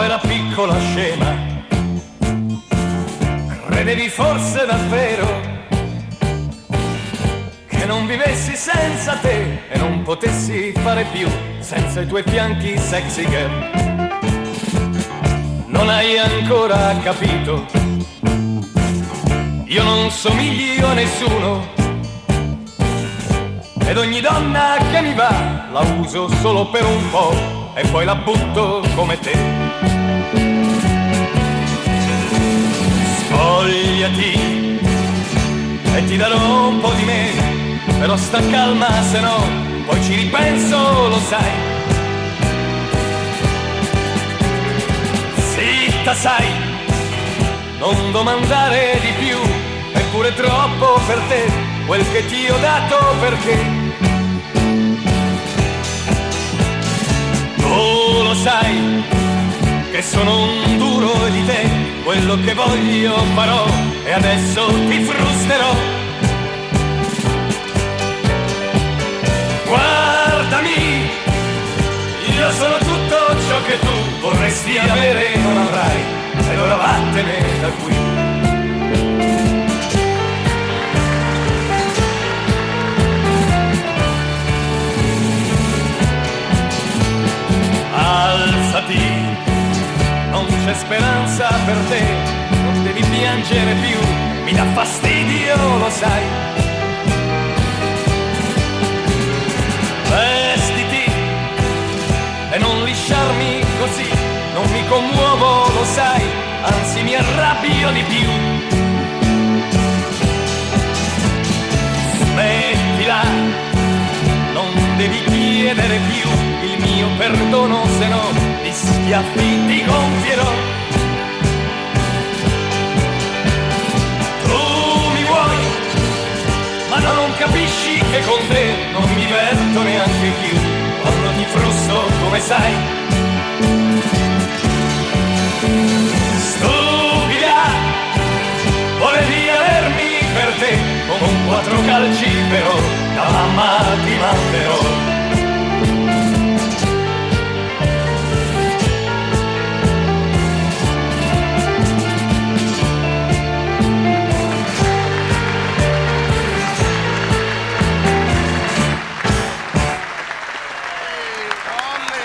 povera piccola scema, credevi forse davvero che non vivessi senza te e non potessi fare più senza i tuoi fianchi sexy girl. Non hai ancora capito, io non somiglio a nessuno ed ogni donna che mi va la uso solo per un po' e poi la butto come te. Spogliati e ti darò un po' di me, però sta calma se no poi ci ripenso, lo sai. Zitta sai, non domandare di più, è pure troppo per te quel che ti ho dato, perché tu lo sai che sono un duro di te, quello che voglio farò e adesso ti frusterò. Guardami, io sono tutto ciò che tu vorresti avere e non avrai, ed ora vattene da qui. Alzati, non c'è speranza per te, non devi piangere più, mi dà fastidio, lo sai. Vestiti e non lisciarmi così, non mi commuovo, lo sai, anzi mi arrabbio di più. Smettila, non devi chiedere più il mio perdono, se no di schiaffi ti gonfierò. Tu mi vuoi, ma non capisci che con te non mi diverto neanche più quando ti frusto, come sai. Stupida, volevi avermi per te con 4 calci, però da mamma ti manderò.